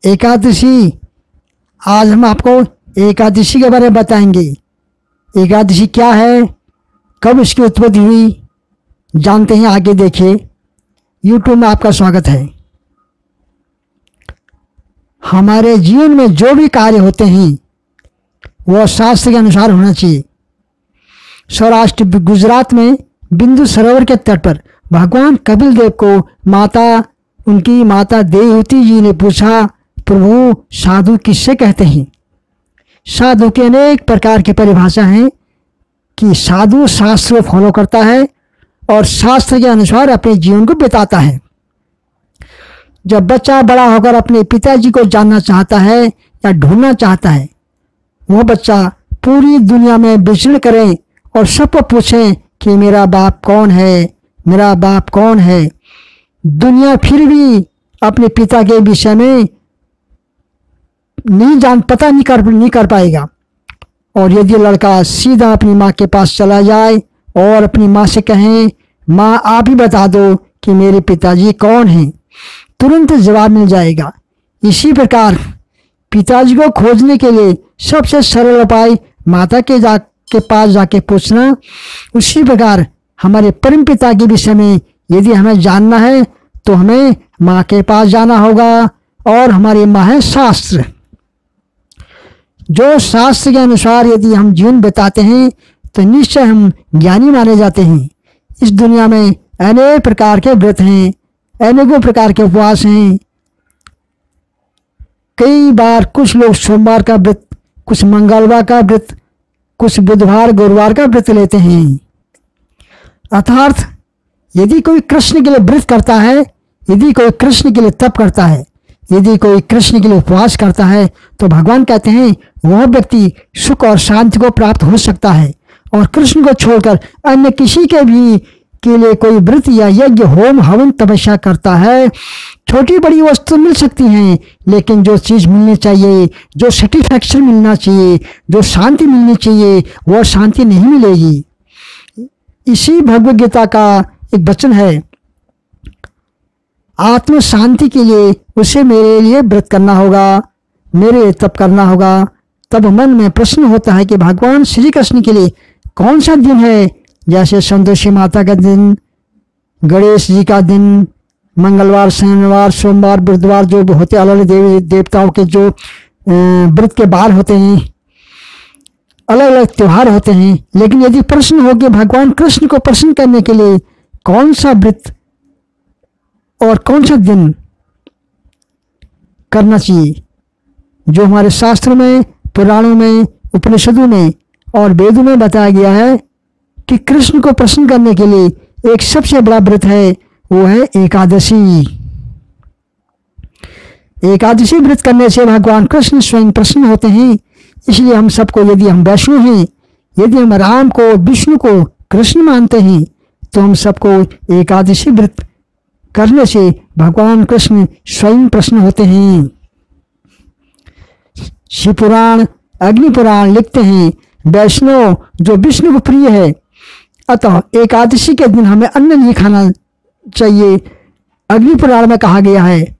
एकादशी, आज हम आपको एकादशी के बारे में बताएंगे। एकादशी क्या है, कब इसकी उत्पत्ति हुई, जानते हैं आगे। देखिए, यूट्यूब में आपका स्वागत है। हमारे जीवन में जो भी कार्य होते हैं वह शास्त्र के अनुसार होना चाहिए। सौराष्ट्र गुजरात में बिंदु सरोवर के तट पर भगवान कपिल देव को उनकी माता देवहूति जी ने पूछा, प्रभु साधु किससे कहते हैं? साधु के अनेक प्रकार की परिभाषा हैं कि साधु शास्त्र को फॉलो करता है और शास्त्र के अनुसार अपने जीवन को बिताता है। जब बच्चा बड़ा होकर अपने पिताजी को जानना चाहता है या ढूंढना चाहता है, वह बच्चा पूरी दुनिया में विचरण करे और सबको पूछे कि मेरा बाप कौन है, मेरा बाप कौन है। दुनिया फिर भी अपने पिता के विषय में पता नहीं कर पाएगा। और यदि लड़का सीधा अपनी माँ के पास चला जाए और अपनी माँ से कहें, माँ आप ही बता दो कि मेरे पिताजी कौन हैं, तुरंत जवाब मिल जाएगा। इसी प्रकार पिताजी को खोजने के लिए सबसे सरल उपाय माता के पास जाके पूछना। उसी प्रकार हमारे परम पिता के विषय में यदि हमें जानना है तो हमें माँ के पास जाना होगा, और हमारी माँ है शास्त्र। जो शास्त्र के अनुसार यदि हम जीवन बिताते हैं तो निश्चय हम ज्ञानी माने जाते हैं। इस दुनिया में अनेक प्रकार के व्रत हैं, अनेकों प्रकार के उपवास हैं। कई बार कुछ लोग सोमवार का व्रत, कुछ मंगलवार का व्रत, कुछ बुधवार गुरुवार का व्रत लेते हैं। अर्थात यदि कोई कृष्ण के लिए व्रत करता है, यदि कोई कृष्ण के लिए तप करता है, यदि कोई कृष्ण के लिए उपवास करता है, तो भगवान कहते हैं वह व्यक्ति सुख और शांति को प्राप्त हो सकता है। और कृष्ण को छोड़कर अन्य किसी के लिए कोई व्रत या यज्ञ होम हवन तपस्या करता है, छोटी बड़ी वस्तु मिल सकती हैं, लेकिन जो चीज़ मिलनी चाहिए, जो सेटिस्फैक्शन मिलना चाहिए, जो शांति मिलनी चाहिए, वह शांति नहीं मिलेगी। इसी भगवद गीता का एक वचन है, आत्म शांति के लिए उसे मेरे लिए व्रत करना होगा, मेरे लिए तप करना होगा। तब मन में प्रश्न होता है कि भगवान श्री कृष्ण के लिए कौन सा दिन है, जैसे संतोषी माता का दिन, गणेश जी का दिन, मंगलवार, शनिवार, सोमवार, बुधवार, जो होते अलग अलग देवताओं के जो व्रत के बार होते हैं, अलग अलग त्योहार होते हैं। लेकिन यदि प्रश्न हो कि भगवान कृष्ण को प्रसन्न करने के लिए कौन सा व्रत और कौन सा दिन करना चाहिए, जो हमारे शास्त्रों में, पुराणों में, उपनिषदों में और वेदों में बताया गया है कि कृष्ण को प्रसन्न करने के लिए एक सबसे बड़ा व्रत है, वो है एकादशी। एकादशी व्रत करने से भगवान कृष्ण स्वयं प्रसन्न होते हैं। इसलिए हम सबको, यदि हम वैष्णव हैं, यदि हम राम को, विष्णु को कृष्ण मानते हैं, तो हम सबको एकादशी व्रत करने से भगवान कृष्ण स्वयं प्रसन्न होते हैं। शिव पुराण, अग्नि पुराण लिखते हैं, वैष्णव जो विष्णु को प्रिय है, अतः एकादशी के दिन हमें अन्न नहीं खाना चाहिए। अग्नि पुराण में कहा गया है।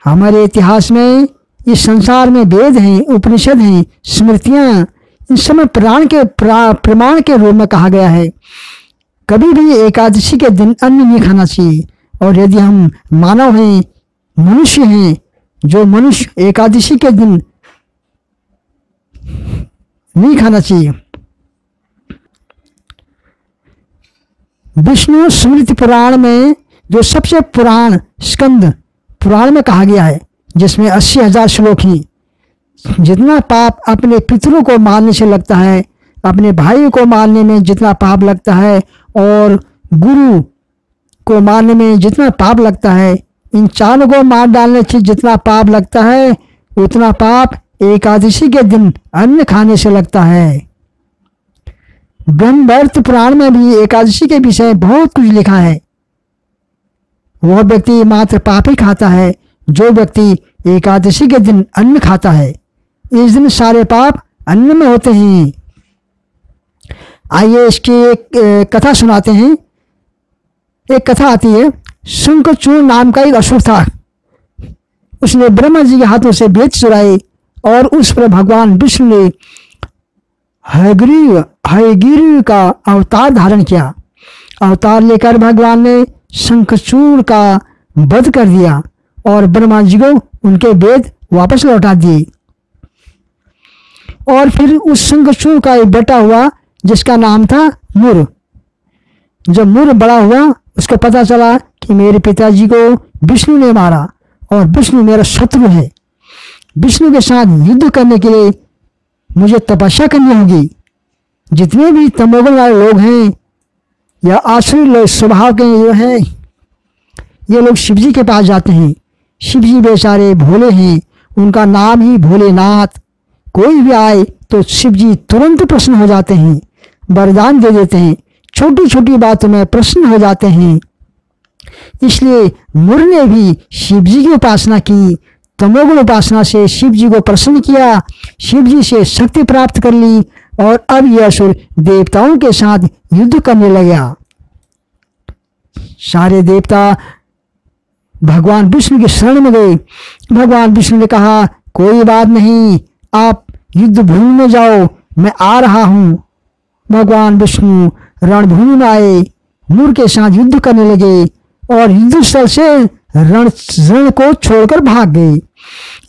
हमारे इतिहास में, इस संसार में वेद हैं, उपनिषद हैं, स्मृतियां, इन समय प्रमाण के रूप में कहा गया है, कभी भी एकादशी के दिन अन्न नहीं खाना चाहिए। और यदि हम मानव हैं, मनुष्य हैं, जो मनुष्य एकादशी के दिन नहीं खाना चाहिए। विष्णु स्मृति पुराण में, जो सबसे पुराण स्कंद पुराण में कहा गया है, जिसमें 80,000 श्लोक हैं, जितना पाप अपने पितरों को मारने से लगता है, अपने भाई को मारने में जितना पाप लगता है, और गुरु को मारने में जितना पाप लगता है, इन चारों को मार डालने से जितना पाप लगता है, उतना पाप एकादशी के दिन अन्न खाने से लगता है। ब्रह्मवैवर्त पुराण में भी एकादशी के विषय बहुत कुछ लिखा है। वह व्यक्ति मात्र पाप ही खाता है जो व्यक्ति एकादशी के दिन अन्न खाता है। इस दिन सारे पाप अन्न में होते हैं। आइए इसकी एक कथा सुनाते हैं। एक कथा आती है, शंखचूड़ नाम का एक असुर था। उसने ब्रह्मा जी के हाथों से वेद चुराए और उस पर भगवान विष्णु ने हयग्रीव का अवतार धारण किया। अवतार लेकर भगवान ने शंखचूड़ का वध कर दिया और ब्रह्मा जी को उनके वेद वापस लौटा दिए। और फिर उस शंखचूड़ का एक बेटा हुआ जिसका नाम था मुर। जब मुर बड़ा हुआ उसको पता चला कि मेरे पिताजी को विष्णु ने मारा और विष्णु मेरा शत्रु है। विष्णु के साथ युद्ध करने के लिए मुझे तपस्या करनी होगी। जितने भी तमोगुण वाले लोग हैं या आसुरी स्वभाव के जो हैं, ये लोग शिव जी के पास जाते हैं। शिव जी बेचारे भोले हैं, उनका नाम ही भोलेनाथ। कोई भी आए तो शिव जी तुरंत प्रसन्न हो जाते हैं, वरदान दे देते हैं, छोटी छोटी बातों में प्रसन्न हो जाते हैं। इसलिए मुर ने भी शिव जी की उपासना की, तमोगुण उपासना से शिव जी को प्रसन्न किया, शिव जी से शक्ति प्राप्त कर ली और अब यह असुर देवताओं के साथ युद्ध करने लगा। सारे देवता भगवान विष्णु की शरण में गए। भगवान विष्णु ने कहा, कोई बात नहीं, आप युद्ध भूमि में जाओ, मैं आ रहा हूं। भगवान विष्णु रणभूमि में आए, मुर के साथ युद्ध करने लगे और युद्ध स्थल से रण को छोड़कर भाग गए।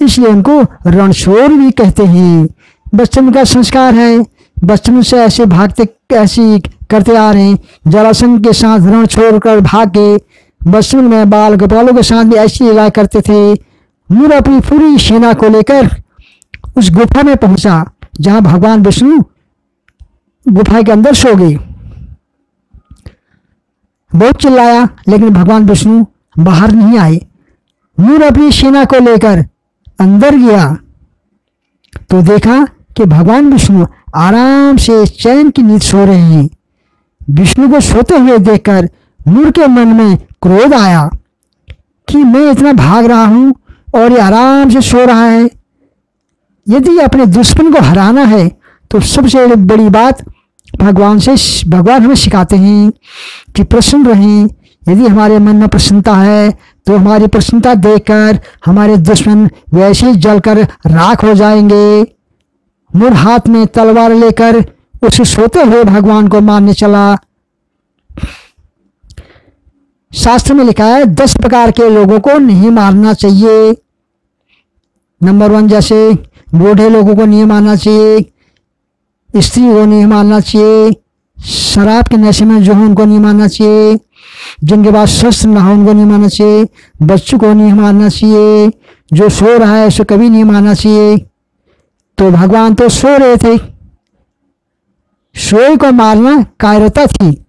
इसलिए उनको रणछोड़ भी कहते हैं। बचपन का संस्कार है, बचपन से ऐसे भागते ऐसे करते आ रहे हैं। जरासंध के साथ रण छोड़कर भाग गए। बचपन में बाल गोपालों के साथ भी ऐसी लीला करते थे। मुर अपनी पूरी सेना को लेकर उस गुफा में पहुंचा जहां भगवान विष्णु गुफा के अंदर सो गए। बहुत चिल्लाया लेकिन भगवान विष्णु बाहर नहीं आए। मुर अपनी सेना को लेकर अंदर गया तो देखा कि भगवान विष्णु आराम से चैन की नींद सो रहे हैं। विष्णु को सोते हुए देखकर मुर के मन में क्रोध आया कि मैं इतना भाग रहा हूं और ये आराम से सो रहा है। यदि अपने दुश्मन को हराना है तो सबसे बड़ी बात भगवान हमें सिखाते हैं कि प्रसन्न रहें। यदि हमारे मन में प्रसन्नता है तो हमारी प्रसन्नता देखकर हमारे दुश्मन वैसे ही जलकर राख हो जाएंगे। मुर हाथ में तलवार लेकर उसे सोते हुए भगवान को मारने चला। शास्त्र में लिखा है 10 प्रकार के लोगों को नहीं मारना चाहिए। नंबर 1, जैसे बूढ़े लोगों को नहीं मारना चाहिए, स्त्री को नहीं मारना चाहिए, शराब के नशे में जो हो उनको नहीं मारना चाहिए, जिनके पास शस्त्र ना हो उनको नहीं मारना चाहिए, बच्चों को नहीं मारना चाहिए, जो सो रहा है उसे कभी नहीं मारना चाहिए। तो भगवान तो सो रहे थे, सोए को मारना कायरता थी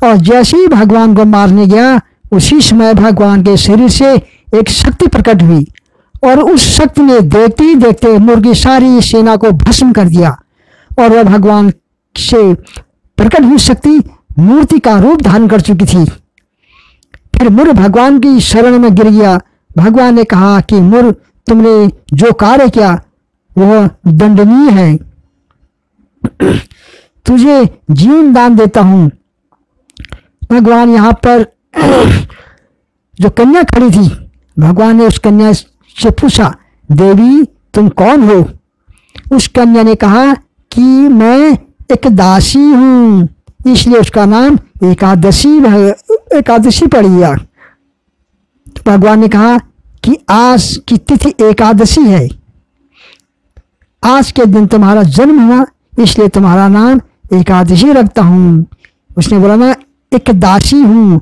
और जैसे ही भगवान को मारने गया उसी समय भगवान के शरीर से एक शक्ति प्रकट हुई और उस शक्ति ने देखते ही देखते मुर की सारी सेना को भस्म कर दिया और वह भगवान से प्रकट हुई शक्ति मूर्ति का रूप धारण कर चुकी थी। फिर मुर भगवान की शरण में गिर गया। भगवान ने कहा कि मुर, तुमने जो कार्य किया वह दंडनीय है, तुझे जीवन दान देता हूं। भगवान यहाँ पर जो कन्या खड़ी थी, भगवान ने उस कन्या से पूछा, देवी तुम कौन हो? उस कन्या ने कहा कि मैं एक दासी हूं, इसलिए उसका नाम एकादशी पड़ गया। भगवान ने कहा कि आज की तिथि एकादशी है, आज के दिन तुम्हारा जन्म हुआ इसलिए तुम्हारा नाम एकादशी रखता हूं। उसने बोला मैं एक दासी हूं,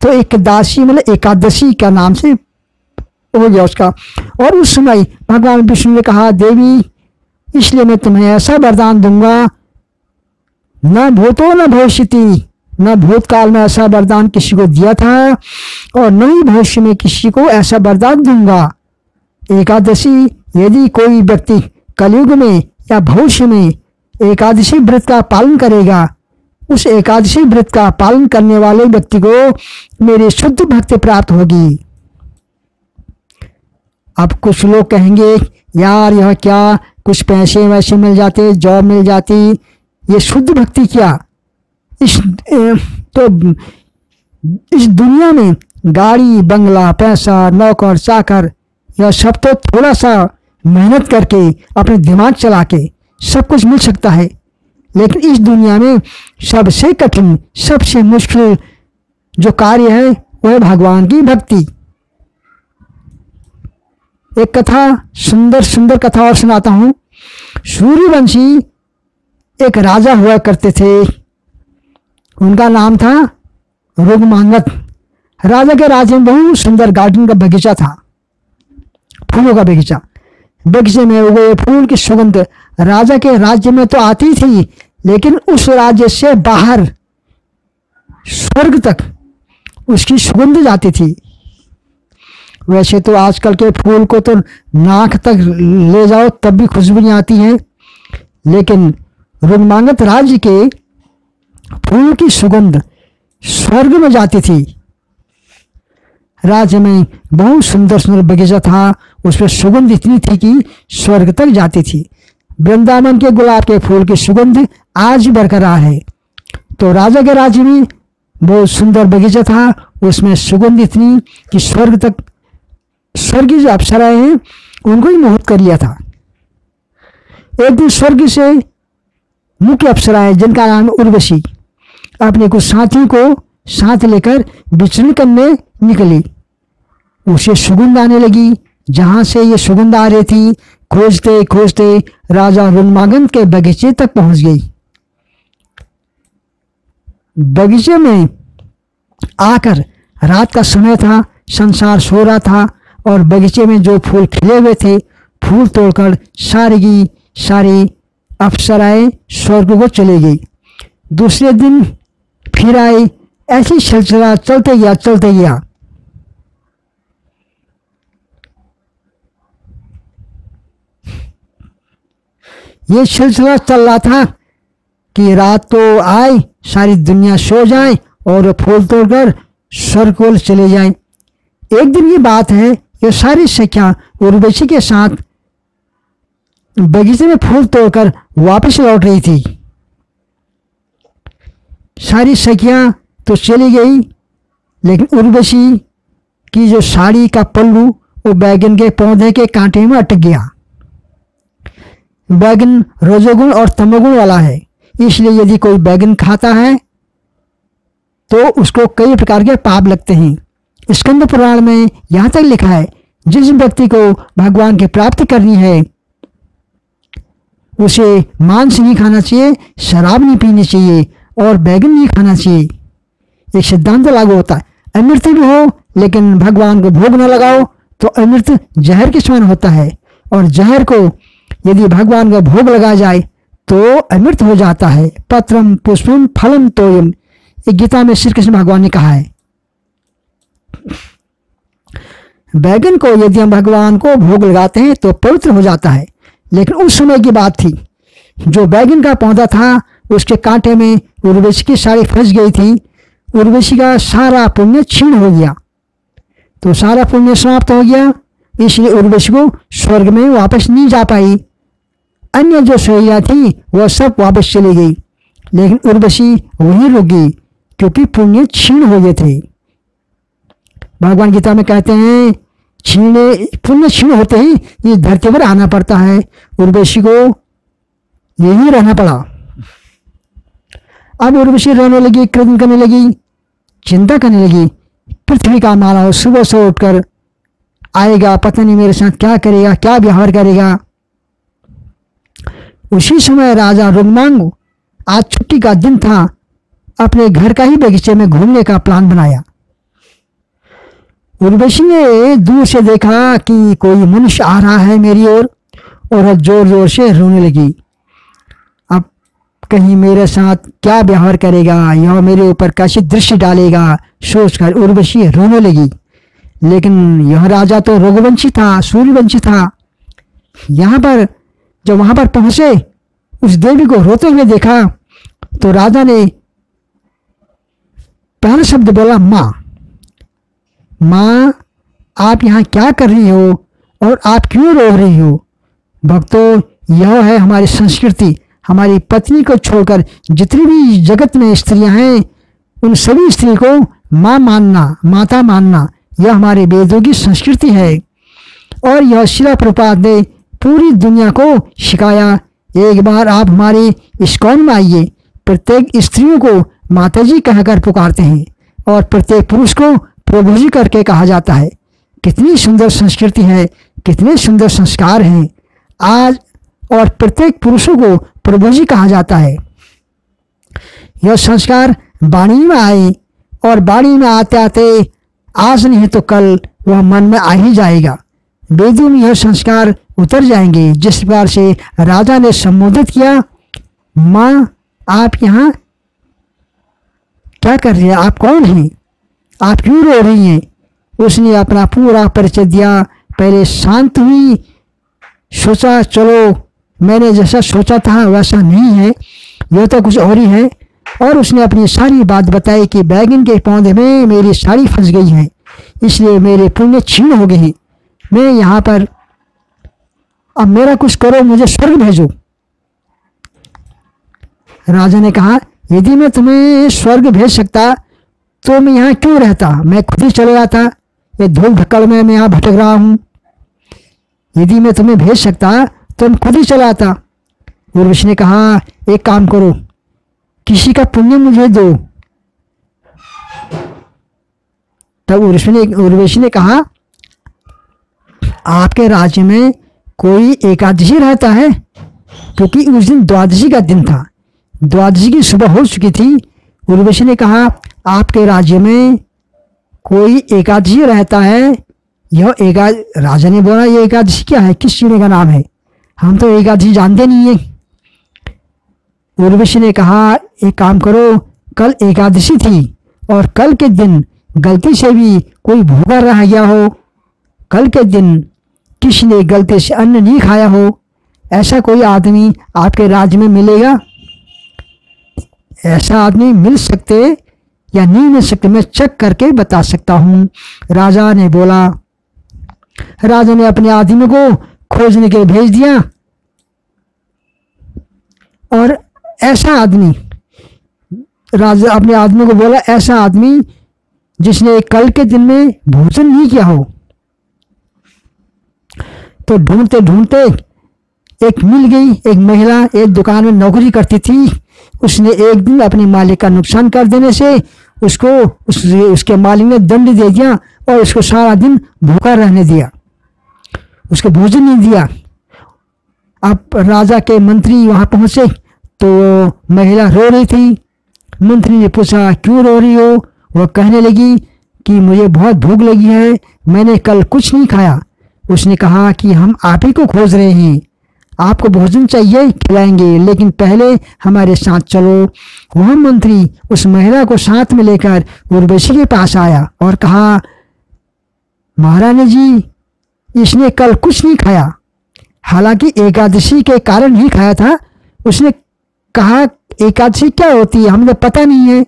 तो एक दासी मतलब एकादशी का नाम से हो गया उसका। और उस समय भगवान विष्णु ने कहा, देवी इसलिए मैं तुम्हें ऐसा वरदान दूंगा, न भूतो न भविष्यति, न भूतकाल में ऐसा वरदान किसी को दिया था और न ही भविष्य में किसी को ऐसा वरदान दूंगा। एकादशी यदि कोई व्यक्ति कलयुग में या भविष्य में एकादशी व्रत का पालन करेगा, उस एकादशी व्रत का पालन करने वाले व्यक्ति को मेरी शुद्ध भक्ति प्राप्त होगी। अब कुछ लोग कहेंगे, यार यह क्या, कुछ पैसे वैसे मिल जाते, जॉब मिल जाती, ये शुद्ध भक्ति क्या? इस दुनिया में गाड़ी, बंगला, पैसा, नौकर, चाकर यह सब तो थोड़ा सा मेहनत करके अपने दिमाग चला के सब कुछ मिल सकता है, लेकिन इस दुनिया में सबसे कठिन, सबसे मुश्किल जो कार्य है वह है भगवान की भक्ति। एक कथा, सुंदर सुंदर कथा और सुनाता हूँ। सूर्यवंशी एक राजा हुआ करते थे, उनका नाम था रुगमांगत। राजा के राज्य में बहुत सुंदर गार्डन का बगीचा था, फूलों का बगीचा। बगीचे में उगे फूल की सुगंध राजा के राज्य में तो आती थी, लेकिन उस राज्य से बाहर स्वर्ग तक उसकी सुगंध जाती थी। वैसे तो आजकल के फूल को तो नाक तक ले जाओ तब भी खुशबू नहीं आती है, लेकिन रुगमांगत राज्य के फूल की सुगंध स्वर्ग में जाती थी। राज्य में बहुत सुंदर सुंदर बगीचा था, उसमें सुगंध इतनी थी कि स्वर्ग तक जाती थी। वृंदावन के गुलाब के फूल की सुगंध आज भी बरकरार है। तो राजा के राज्य में बहुत सुंदर बगीचा था, उसमें सुगंध इतनी कि स्वर्ग तक, स्वर्गीय जो अप्सराएं हैं उनको ही मोहित कर लिया था। एक दिन स्वर्ग से मुख्य अप्सराएं, जिनका नाम उर्वशी, अपने कुछ साथियों को साथ लेकर विचरण करने निकली। उसे सुगंध आने लगी, जहां से ये सुगंध आ रही थी खोजते खोजते राजा रुगमांगत के बगीचे तक पहुंच गई। बगीचे में आकर, रात का समय था, संसार सो रहा था और बगीचे में जो फूल खिले हुए थे, फूल तोड़कर सारी की सारी अप्सराएं स्वर्ग को चली गई। दूसरे दिन फिर आई, ऐसी सिलसिला चलते गया चलते गया। ये सिलसिला चल रहा था कि रात तो आए, सारी दुनिया सो जाए और फूल तोड़कर स्वर्ग को चले जाए। एक दिन की बात है, ये सारी सखियां उर्वशी के साथ बगीचे में फूल तोड़कर वापस लौट रही थी। सारी सखियां तो चली गई, लेकिन उर्वशी की जो साड़ी का पल्लू वो बैगन के पौधे के कांटे में अटक गया। बैगन रजोगुण और तमोगुण वाला है, इसलिए यदि कोई बैगन खाता है तो उसको कई प्रकार के पाप लगते हैं। स्कंद पुराण में यहाँ तक लिखा है, जिस व्यक्ति को भगवान की प्राप्ति करनी है उसे मांस नहीं खाना चाहिए, शराब नहीं पीनी चाहिए और बैगन नहीं खाना चाहिए। एक सिद्धांत लागू होता है, अमृत भी हो लेकिन भगवान को भोग न लगाओ तो अमृत जहर के समान होता है, और जहर को यदि भगवान का भोग लगाया जाए तो अमृत हो जाता है। पत्रम पुष्पम फलम तोयम, गीता में श्री कृष्ण भगवान ने कहा है। बैगन को यदि हम भगवान को भोग लगाते हैं तो पवित्र हो जाता है, लेकिन उस समय की बात थी, जो बैगन का पौधा था उसके कांटे में उर्वशी की साड़ी फंस गई थी। उर्वशी का सारा पुण्य क्षीण हो गया, तो सारा पुण्य समाप्त हो गया, इसलिए उर्वशी को स्वर्ग में वापस नहीं जा पाई। अन्य जो सहेलियां थी वह सब वापस चली गई, लेकिन उर्वशी वहीं रुक गई क्योंकि पुण्य क्षीण हो गए थे। भगवान गीता में कहते हैं पुण्य क्षीण होते ही इस धरती पर आना पड़ता है। उर्वशी को यहीं रहना पड़ा। अब उर्वशी रहने लगी, कृतज्ञ करने लगी, चिंता करने लगी। पृथ्वी का मानव सुबह से उठकर आएगा, पता नहीं मेरे साथ क्या करेगा, क्या व्यवहार करेगा। उसी समय राजा रुगमांग, आज छुट्टी का दिन था, अपने घर का ही बगीचे में घूमने का प्लान बनाया। उर्वशी ने दूर से देखा कि कोई मनुष्य आ रहा है मेरी ओर, और जोर जोर से रोने लगी। अब कहीं मेरे साथ क्या व्यवहार करेगा या मेरे ऊपर कैसी दृष्टि डालेगा, सोचकर उर्वशी रोने लगी। लेकिन यह राजा तो रघुवंशी था, सूर्यवंशी था। यहाँ पर जब वहां पर पहुंचे, उस देवी को रोते हुए देखा तो राजा ने पहला शब्द बोला, माँ। माँ, आप यहाँ क्या कर रही हो और आप क्यों रो रही हो? भक्तों, यह है हमारी संस्कृति। हमारी पत्नी को छोड़कर जितनी भी जगत में स्त्रियां हैं, उन सभी स्त्री को माँ मानना, माता मानना, यह हमारे वेदों की संस्कृति है। और यह शिला प्रपात ने पूरी दुनिया को सिखाया। एक बार आप हमारे इस्कॉन में आइए। प्रत्येक स्त्रियों को माताजी कहकर पुकारते हैं और प्रत्येक पुरुष को प्रभु जी करके कहा जाता है। कितनी सुंदर संस्कृति है, कितने सुंदर संस्कार हैं आज। और प्रत्येक पुरुषों को प्रभु जी कहा जाता है। यह संस्कार वाणी में आए और वाणी में आते आते आज नहीं तो कल वह मन में आ ही जाएगा। वेदों में यह संस्कार उतर जाएंगे। जिस प्रकार से राजा ने संबोधित किया, माँ आप यहाँ क्या कर रही हैं, आप कौन हैं, आप क्यों रो रही हैं। उसने अपना पूरा परिचय दिया। पहले शांत हुई, सोचा चलो मैंने जैसा सोचा था वैसा नहीं है, यह तो कुछ और ही है। और उसने अपनी सारी बात बताई कि बैगन के पौधे में मेरी साड़ी फंस गई है, इसलिए मेरे पुण्य क्षीण हो गए हैं। मैं यहाँ पर, अब मेरा कुछ करो, मुझे स्वर्ग भेजो। राजा ने कहा यदि मैं तुम्हें स्वर्ग भेज सकता तो मैं यहाँ क्यों रहता, मैं खुद ही चले जाता। ये धूल धक्कड़ में मैं यहाँ भटक रहा हूँ। यदि मैं तुम्हें भेज सकता तो हम खुद ही चला आता। उर्वशी ने कहा एक काम करो, किसी का पुण्य मुझे दो। तब उर्वशी ने कहा आपके राज्य में कोई एकादशी रहता है, क्योंकि उस दिन द्वादशी का दिन था। द्वादशी की सुबह हो चुकी थी। उर्वशी ने कहा आपके राज्य में कोई एकादशी रहता है। राजा ने बोला ये एकादशी क्या है, किस चीज़ का नाम है, हम तो एकादशी जानते नहीं है। उर्वशी ने कहा एक काम करो, कल एकादशी थी और कल के दिन गलती से भी कोई भूखा रह गया हो, कल के दिन किसी ने गलती से अन्न नहीं खाया हो, ऐसा कोई आदमी आपके राज्य में मिलेगा? ऐसा आदमी मिल सकते या नहीं मिल सकते, मैं चेक करके बता सकता हूँ। राजा ने बोला। राजा ने अपने आदमी को खोजने के लिए भेज दिया और ऐसा आदमी, राजा अपने आदमी को बोला ऐसा आदमी जिसने कल के दिन में भोजन नहीं किया हो। तो ढूंढते ढूंढते एक मिल गई। एक महिला एक दुकान में नौकरी करती थी। उसने एक दिन अपने मालिक का नुकसान कर देने से उसको उसके मालिक ने दंड दे दिया और उसको सारा दिन भूखा रहने दिया, उसको भोजन नहीं दिया। अब राजा के मंत्री वहां पहुंचे तो महिला रो रही थी। मंत्री ने पूछा क्यों रो रही हो? वह कहने लगी कि मुझे बहुत भूख लगी है, मैंने कल कुछ नहीं खाया। उसने कहा कि हम आप ही को खोज रहे हैं, आपको भोजन चाहिए खिलाएंगे, लेकिन पहले हमारे साथ चलो। वह मंत्री उस महिला को साथ में लेकर उर्वशी के पास आया और कहा महारानी जी इसने कल कुछ नहीं खाया, हालांकि एकादशी के कारण ही खाया था। उसने कहा एकादशी क्या होती है हमें पता नहीं है,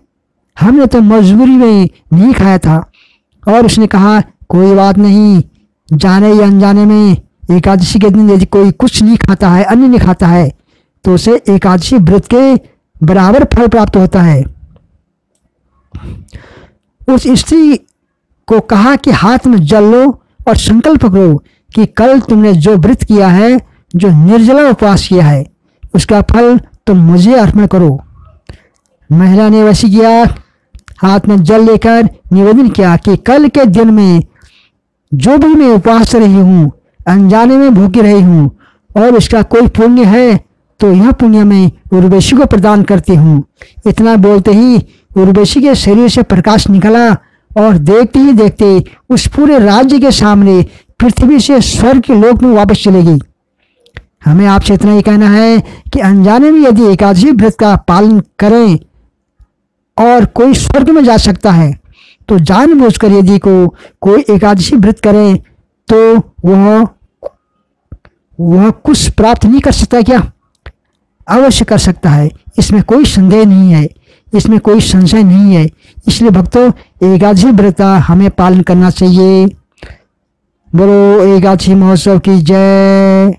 हमने तो मजबूरी में नहीं खाया था। और उसने कहा कोई बात नहीं, जाने या अनजाने में एकादशी के दिन यदि कोई कुछ नहीं खाता है, अन्न नहीं खाता है, तो उसे एकादशी व्रत के बराबर फल प्राप्त होता है। उस स्त्री को कहा कि हाथ में जल लो और संकल्प करो कि कल तुमने जो व्रत किया है, जो निर्जला उपवास किया है, उसका फल तुम मुझे अर्पण करो। महिला ने वैसे किया, हाथ में जल लेकर निवेदन किया कि कल के दिन में जो भी मैं उपवास रही हूँ, अनजाने में भूखी रही हूँ और इसका कोई पुण्य है तो यह पुण्य मैं उर्वशी को प्रदान करती हूँ। इतना बोलते ही उर्वशी के शरीर से प्रकाश निकला और देखते ही देखते उस पूरे राज्य के सामने पृथ्वी से स्वर्ग के लोक में वापस चली गई। हमें आपसे इतना ही कहना है कि अनजाने में यदि एकादशी व्रत का पालन करें और कोई स्वर्ग में जा सकता है, तो जानबूझकर यदि कोई एकादशी व्रत करे तो वह कुछ प्राप्त नहीं कर सकता क्या? अवश्य कर सकता है, इसमें कोई संदेह नहीं है, इसमें कोई संशय नहीं है। इसलिए भक्तों एकादशी व्रत का हमें पालन करना चाहिए। बोलो एकादशी महोत्सव की जय।